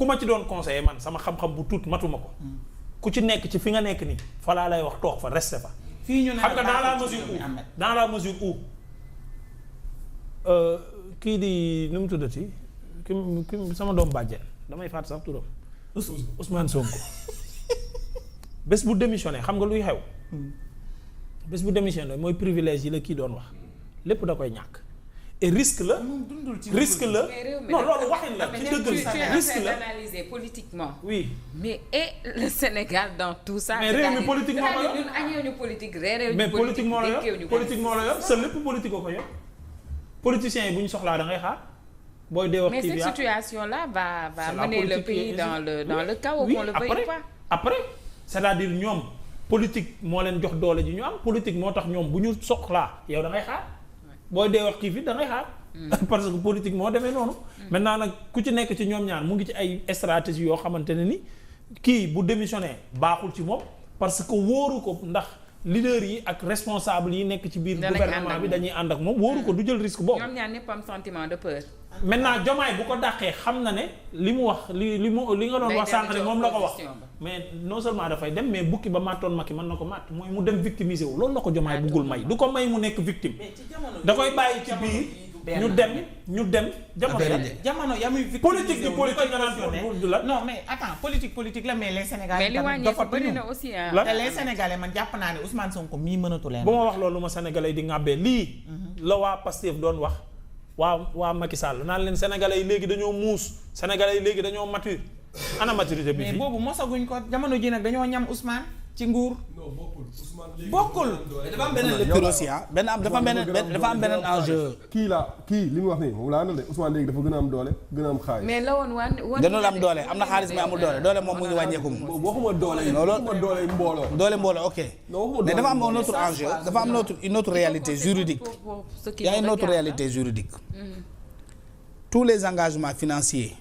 ku ma ci doon conseiller man sama xam-xam bu tuut matuma ko. ku ci nekk ci fi nga nekk nii fa laa lay wax toog fa reste fa. fii ñu ne xam nga dans la mesure où kii di nu mu tuddati ki sama doom bàjjen damay fàtt sax turam. Ousmane Sonko bés bu démissionné xam nga luy xew. bés bu démissionné mooy privilège yi la kii doon wax lépp da koy ñàkk. et risque la. risque la non loolu waxin la ci dëgg risque la analyser politiquement. oui mais et le Sénégal dans tout ça. mais réew mi politiquement la yor ñun añeewuñu politique réew mais politiquement la yor politiquement la yor sa lépp politique ko yor. politiciens yi bu ñu soxlaa da ngay xaar booy dee wax. mais cette situation là va mener le pays dans le chaos qu'on le veuille pas. après c'est-à-dire ñoom politique moo leen jox doole ji ñu am politique moo tax ñoom bu ñu soxlaa yow da ngay xaar. booy dee wax kii fi da ngay xaar. parce que politique moo demee noonu. maintenant nag ku ci nekk ci ñoom ñaar mu ngi ci ay stratégie yoo xamante ne ni kii bu démissionné baaxul ci moom parce que wóoru ko ndax leader yi ak responsable yi nekk ci biir gouvernement bi dañuy ànd ak moom wóoru ko du jël risque boobu. ñoom ñaar ñëpp am sentiment de peur. maintenant Diomaye bu ko dàqee xam na ne li mu wax li nga doon wax sànq ne moom la ko wax mais non seulement dafay dem mais bukki ba màttoon Macky mën na ko màtt mooy mu dem victimiser wu loolu la ko Diomaye buggul may du ko may mu nekk victime da koy bàyyi ci biir ñu dem jamono yamuy politique bi politique nga naan la non mais attends politique la mais les Sénégalais mais li wàññeeku bëri na aussi te les Sénégalais man jàpp naa ne Ousmane Sonko mii mënatu leen bu ma wax loolu ma Sénégalais di ŋàbbee lii la waa Pastef doon wax waa Macky Sall naan leen sénégalais yi léegi dañoo muus sénégalais yi léegi dañoo mature ana maturité bi mais boobu mosaguñ ko jamono ji nag dañoo ñam Ousmane ci nguur. non bokkul bokkul. dafa am beneen lecture aussi dafa am beneen enjeu. kii li mu wax nii moom laa àndal de Ousmane léegi dafa gën a am doole gën a am xaalis. mais la woon gënoon am doole am na xaalis mais amul doole moom mu ngi wàññeeku moom. waxuma doole yi waxuma doole mbooloo. doole mbooloo ok. mais dafa am un autre enjeu dafa am une autre réalité juridique. Il y a une autre réalité juridique. tous les engagements financiers.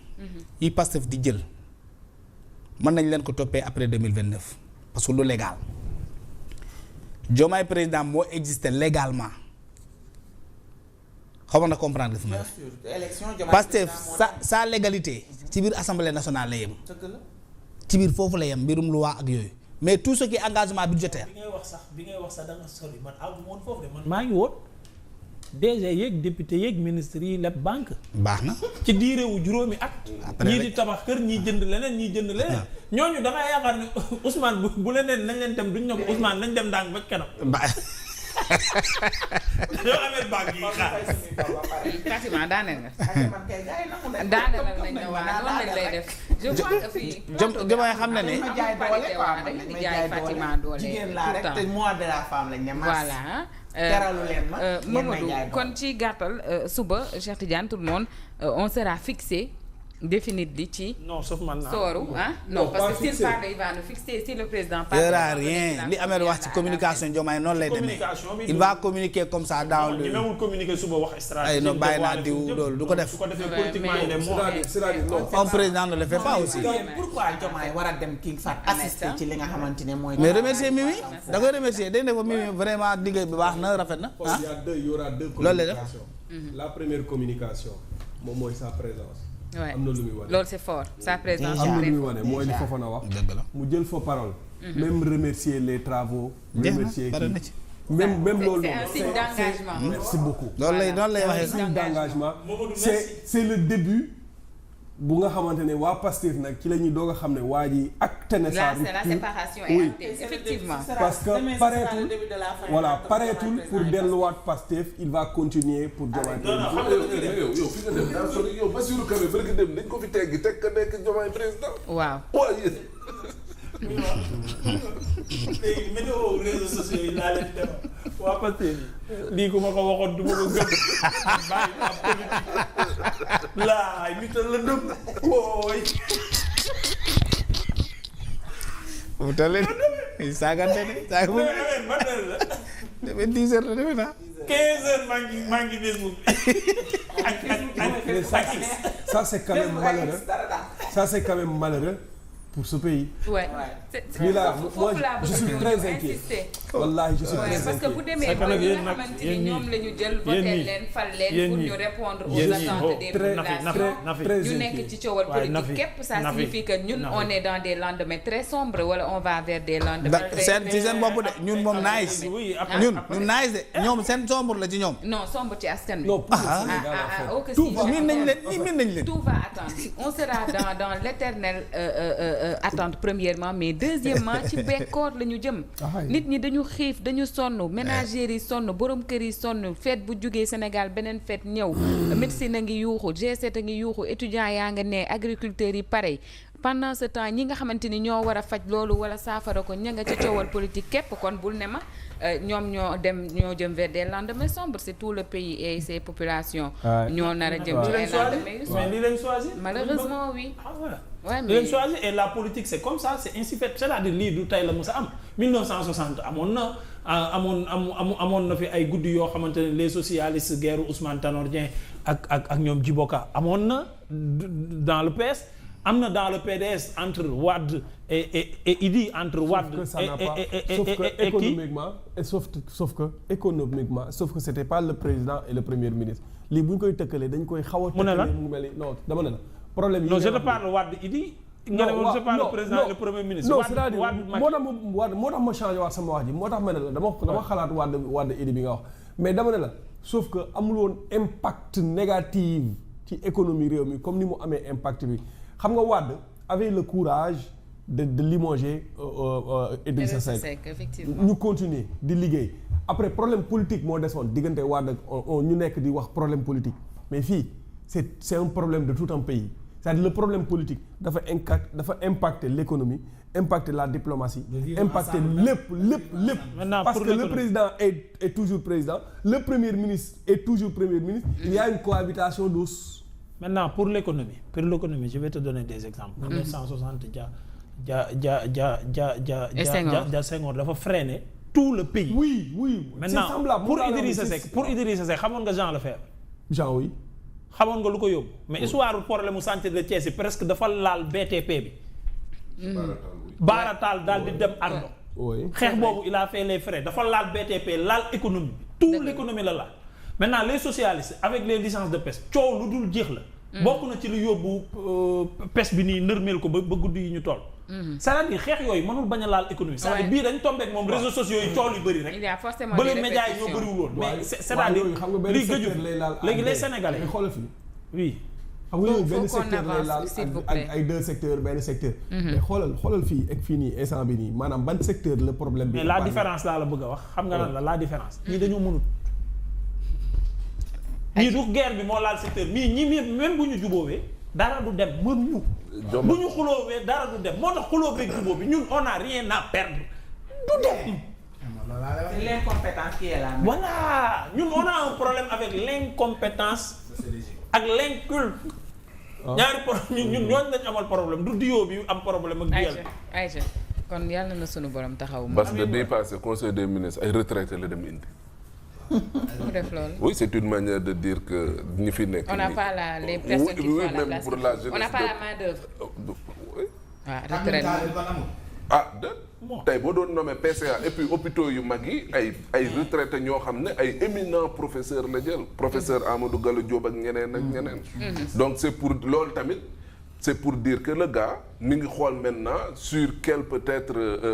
yi Pastef di jël. mën nañ leen ko toppee après 2029 parce que lu légal Diomaye président moo existé légalement xaw ma na comprendre fi ma Pastef sa légalité ci biir assemblée nationale la yem ci biir foofu la yem mbirum loi ak yooyu mais tout ce qui est engagement budgétaire. bi ngay wax sax da nga sori man àggu woon foofu de man maa ngi woon DG yeeg député yeeg ministre yi lépp banque. baax na ci diire wu juróomi at. ñii di tabax kër ñii jënd leneen ñii jënd leneen. ñooñu da ngay yaakaar ne Ousmane bu leneen nañ leen dem duñ ne ko Ousmane nañ dem ndànk ba kanam. dañoo amee banque yi xaar. Fatima daaneel nga. daaneel nañ ne waa noonu lañ lay def. je crois que fii. Diomaye xam na ne. dañuy jaay Fatima doole jigéen laa rek te mois de la femme lañ ne voilà. teralu leen ma Mamadou kon ci gàttal suba Cheikh Tidiane tout le monde on sera fixé définitely ci. non sauf man naa sooru non parce que s'il parle il va nous fixer si le président parle. il y aura rien li Ameth wax ci communication Diomaye noonu lay demee. il va communiquer comme ça dans le. ñemewul communiquer suba wax stratégie. ay non bàyyi naa diw loolu du ko def. du ko defee politiquement il est mort. c'est-à-dire non. un président ne le fait pas aussi. pourquoi Diomaye war a dem King Fahd assister ci li nga xamante ne mooy. mais remercier Mimi da koy remercier day ne ko Mimi vraiment liggéey bi baax na rafet na ah. il y aura deux loolu lay def. la première communication moom mooy sa présence. Ouais. am na lu muy wane. loolu c'est fort sa présence. am na lu muy wane mooy li Fofana wax. dëgg la mu jël fa parole. même remercier les travaux. remercier pare na ci. même loolu. c'est un signe d'engagement. merci beaucoup. loolu lay waxee sax. signe d'engagement c'est le début bu nga xamante ne waa Pastef nag ci la ñuy doog a xam ne waa ji acté na sa rupture. là c'est la séparation est actée effectivement. parce que pareetul voilà pareetul pour delluwaat Pastef il va continuer pour Diomaye président. yow fi nga dem daa sori yow Bassirou Kébé bëgg dem dañ ko fi teggi teg ka nekk Diomaye président. waaw. léegi météo réseaux sociaux yi laa leen dem waa Pastef lii ku ma ko waxoon du ma ko gëm bàyyi ma politique laay mital la dëgg wooy mu tale saagante ne saag bu demee 10 heures la defe naa 15 heures maa ngi Facebook ça c'est quand même malheureux ça c'est quand même malheureux pour ce pays. Ouais. Lii laa moi je suis très inquiet. Wallahi je suis très parce que inquiet. bu demee ba ñi nga xamante ni ñoom la ñu jël voté leen fal leen pour ñu répondre aux attentes des populations ñu nekk ci coowal politique képp ça signifie que ñun on est dans des lendemains très sombres wala on va vers des lendemains très ci seen bopp de ñun moom nice ñun nice de ñoom seen sombre la ci ñoom non sombre ci askan wi Non, pour le Sénégal, en fait. ok tout va miin nañ leen tout va attendre on sera dans l'éternelle attente premièrement mais deuxièmement ci bekkoor la ñu jëm nit ñi dañu xiif dañu sonn ménagères yi sonn borom kër yi sonn fête bu jógee Sénégal beneen fête ñëw médecine a ngi yuuxu G7 a ngi yuuxu étudiants yaa nga ne agriculteurs yi pareil pendant ce temps ñi nga xamante ni ñoo war a faj loolu wala saafara ko ña nga ci coowal politique képp kon bul ne ma ñoom ñoo jëm vers des lendemains sombres c'est tout le pays et ses populations ñoo nar a jëm ci ay lendemains yu sombres mais li leen choisir malheureusement oui ouais mais leen choisir et la politique c'est comme ça c'est ainsi fait c'est-à-dire lii du tey la mos a am 1960 amoon na fi ay guddi yoo xamante ne les socialistes guerre Ousmane Tanor Dieng ak ñoom Djiboka amoon na dans le PS am na dans le PDS entre Wade et Idi entre Wade sauf que économiquement sauf que c'était pas le président et le premier ministre lii bu ñu koy tëkkalee dañ koy xaw a tëkkalee mu mel ni non dama ne la problème yi non je te parle Wade Idi nga ne je parle le président et le premier ministre non c'est-à-dire moo tax ma changé waat sama wax ji moo tax ma ne la dama xalaat Wade Idi bi nga wax mais dama ne la sauf que amul woon impact négatif ci économie réew mi comme ni mu amee impact bi xam nga Wade avait le courage de limoger Idrissa Seck effectivement ñu continuer di liggéey après problème politique moo desoon diggante Wade ñu nekk di wax problème politique mais fii c'est un problème de tout un pays c'est-à-dire le problème politique dafa impacter l'économie impacter la diplomatie impacter lépp parce que le président est toujours président le premier ministre est toujours premier ministre il y a une cohabitation douce. Maintenant pour l'économie je vais te donner des exemples. 1960 Senghor dafa freiner tout le pays. Oui. Maintenant c'est semblable pour Idrissa Seck xamoon nga Jean Lefebvre. Jean oui. xamoon nga lu ko yóbbu. mais histoire problème mu santé de Thiès presque dafa laal BTP bi. Baaratal daal di dem Ardo. xeex boobu il a fait les frais dafa laal BTP laal économie tout l'économie la laal. maintenant les socialistes avec les licences de pêche coow lu dul jeex la. bokk na ci lu yóbbu pêche bi nii nërmeel ko ba guddi yi ñu toll. c'est-à-dire xeex yooyu mënul bañ a laal économie. c'est-à-dire bii dañ tombé ak moom réseaux sociaux yi coow yu bëri rek. il y a forcément ba les médias yi ñoo bëriwul woon. mais c'est-à-dire lii gëju léegi les sénégalais. xoolal fii oui. xam nga yow benn secteur lay laal ak ay deux secteurs benn secteur. mais xoolal fii ak fii nii instant bi nii maanaam ban secteur le problème bi. mais la différence laa la bëgg a wax xam nga lan la différence. ñii dañoo mënut. ñii du guerre bi moo laal secteur ñi même bu ñu jubóowee dara du dem mënuñu. bu ñu xuloowee dara du dem moo tax xuloo beeg jubóo bi ñun on a rien à perdre du dem. c'est l'incompétence qui est là. voilà ñun on a un problème avec l'incompétence ak l'inculte. ñaari problème ñun ñooñu lañ amal problème du diwo bi am problème ak. Aïcha kon yàlla na sunu borom taxaw. parce que bii passé conseil des ministres ay retraités la dem indi. mu def loolu. Oui, c'est une manière de dire que ñi fi nekk. on n'a pas les personnes qui font la place. Pour la jeunesse, on n'a pas la main d'œuvre. Oui. waaw retraite tey boo doon nommé PCA et puis hôpitaux yu mag yi ay retraités ñoo xam ne ay éminents professeurs la jël professeur Amadou Gallo Diop ak ñeneen ak ñeneen. Donc c'est pour loolu tamit. C'est pour dire que le gars mi ngi xool maintenant sur quel peut-être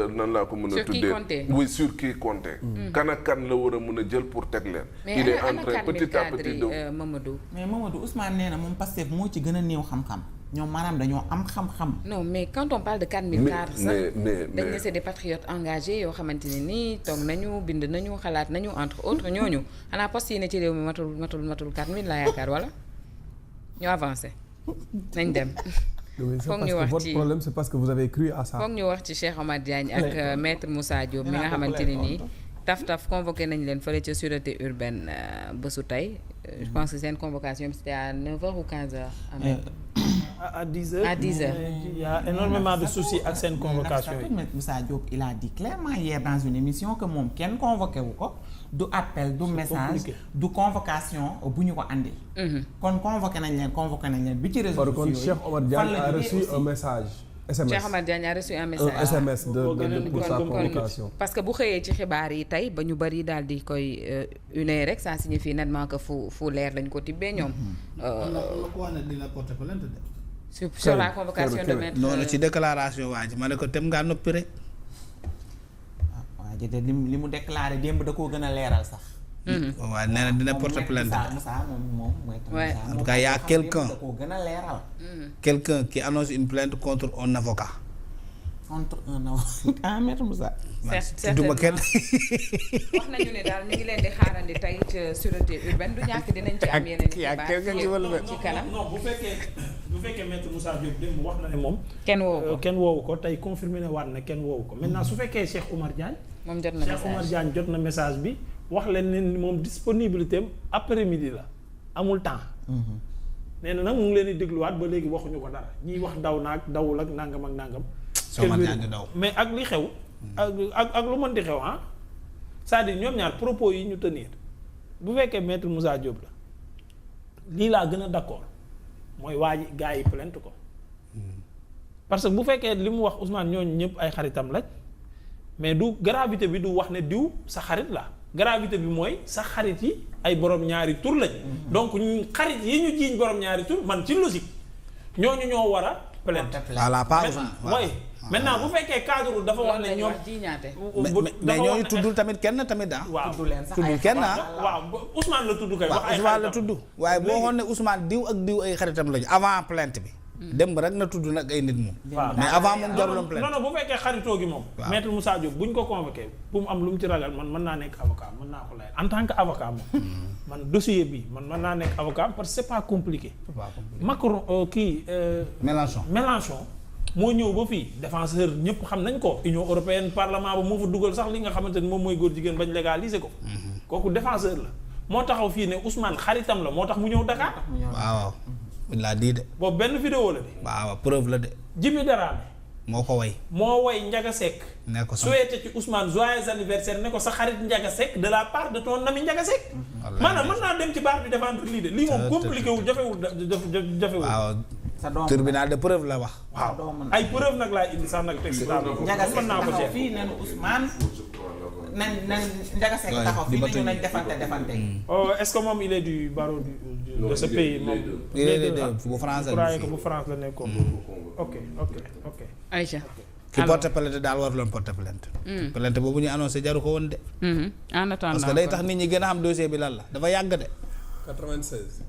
nan laa ko mën a tuddee oui sur qui compter. kan ak kan la war a mën a jël pour teg leen. il est en train petit à petit de Mamadou. mais Mamadou Ousmane nee na moom Pastef moo ci gën a néew xam-xam ñoom maanaam dañoo am xam-xam. non mais quand on parle de 4000 cadres sax mais dañ ne c'est des patriotes engagés yoo xamante ne nii toog nañu bind nañu xalaat nañu entre autres ñooñu xanaa poste yi ne ci réew mi matul 4000 laa yaakaar wala ñu avancé. nañ dem. foog ñu wax ci votre problème c'est parce que vous avez cru à ça. foog ñu wax ci Cheikh Omar Diagne ak maître Moussa Diop mi nga xamante ne nii taf convoqué nañ leen fële ca sûreté urbaine bésu tey je pense que seen convocation c'était à 9h ou 15h. à 10h. à 10h. il y a énormément de soucis ak seen convocation yi. maître Moussa Diop il a dit clairement hier dans une émission que moom kenn convoqué wu ko. du appel du message du convocation bu ñu ko andil. kon convoqué nañ leen bi ci réseaux sociaux yi. Cheikh Omar Diagne a reçu un message. SMS Cheikh Omar Diagne a reçu un message. un SMS de pour sa kon convocation. parce que bu xëyee ci xibaar yi tey ba ñu bari daal di koy une rek ça signifie nettement que fu leer lañ ko tibbee ñoom. am na ko wax ne dina porter plainte de. sur la convocation de maître. noonu ci déclaration waa ji ma ne ko tem ngaa noppi rek. waa ji de li mu déclaré démb da koo gën a leeral sax. waaw nee na dina porter plainte de. Moussa moom en tout cas y a quelqu'un da koo gën a leeral. quelqu'un qui annonce une plainte contre un avocat. contre un avocat maître Moussa. tudduma kenn. wax nañu ne daal ñu ngi leen di xaarandi tey ci sûreté urbaine du ñàkk dinañ ci am yeneen xibaar ci kanam. non bu fekkee maître Moussa Diop démb wax na ne moom. kenn woowu ko tey confirmé ne waat na kenn woowu ko maintenant su fekkee Cheikh Oumar Diagne. moom jot na message Cheikh Oumar Diagne jot na message bi wax leen ne moom disponibilité am après midi la amul temps. nee na nag mu ngi leen di dégluwaat ba léegi waxuñu ko dara ñiy wax daw naag dawul ak nangam ak nangam. mais ak li xew. ak lu mën di xew ah. c'est-à-dire ñoom ñaar propos yi ñu tenir bu fekkee maître Moussa Diop la lii laa gën a d'accord mooy waa ji gars yi plainte ko. parce que bu fekkee li mu wax Ousmane ñooñu ñëpp ay xaritam lañ mais du gravité bi du wax ne diw sa xarit la gravité bi mooy sa xarit yi ay borom ñaari tur lañ. donc xarit yi ñu jiiñ borom ñaari tur man ci logique ñooñu ñoo war a plainte. voilà pas mooy maintenant bu fekkee cadre dafa wax ne ñoom. mais ñooñu tuddul tamit kenn tamit ah. waaw tuddul kenn ah. waaw Ousmane la tudd kay. wax ay Ousmane la tudd. waaye boo xoon ne Ousmane diw ak diw ay xaritam lañu avant plainte bi. dem rek na tudd nag ay nit moom. mais avant moom jaruloon plainte. non bu fekkee xaritoo gi moom. waaw maître Moussa Diop bu ñu ko convoqué bu mu am lu mu ci ragal man mën naa nekk avocat mën naa ko lay en tant que avocat moom. man dossier bi man mën naa nekk avocat parce que c'est pas compliqué. Macron Mélenchon moo ñëw ba fii défenseur ñëpp xam nañ ko Union européenne parlement ba moo fa dugal sax li nga xamante ni moom mooy góor jigéen bañ légaliser ko. kooku défenseur la moo taxaw fii ne Ousmane xaritam la moo tax mu ñëw Dakar. waaw buñ laa di de. boobu benn vidéo la de. waaw preuve la de. Jimmy Dramé moo ko way. moo way Ndiaga Seck. ne ko souhaité ci Ousmane joyeux anniversaire ne ko sa xarit Ndiaga Seck de la part de ton ami Ndiaga Seck. maanaam mën naa dem ci baar bi défendre lii de lii moom compliqué wul jafewul. waaw tribunal de preuve la wax. waaw ay preuve nag laay indi sax nag teg si table. Ndiaga Seck taxaw fii nen Ousmane nañ Ndiaga Seck taxaw fii nañu nañ defante. Est-ce que moom il est du barreau de ce pays moom. il est bu France la bu France la nekkoon. ok. Aïcha. ki porte plainte daal waruloon porte plainte. plainte boobu ñu annoncé jaru ko woon de. en attendant parce que day tax nit ñi gën a xam dossier bi lan la dafa yàgg de. 96.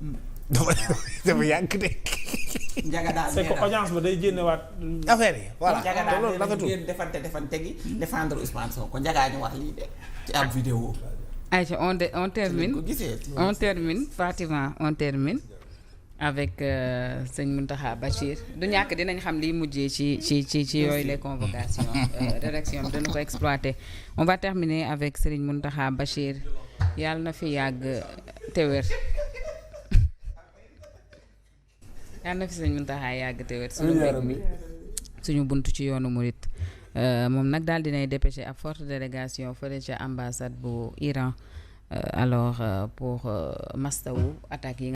dafa yàgg de. Ndiaga daal c'est que audience ba day génnewaat. affaire yi voilà. Ndiaga daal loolu rafetul defante gi défendre Ousmane Sonko Ndiaga ñu wax lii de ci ab vidéo. Aïcha on termine Fatima on termine avec sëñ Mountakha Bachir du ñàkk dinañ xam liy mujjee ci yooyu les convocations rédaction bi dana ko exploiter on va terminer avec Serigne Mountakha Bachir yàlla na fi yàgg te wér yàlla na fi sëñ Mountakha yàgg te wér suñu buntu ci yoonu murit moom nag daal dinay dépêché ab forte délégation fële ca ambassade bu Iran alors pour mastawu attaques yi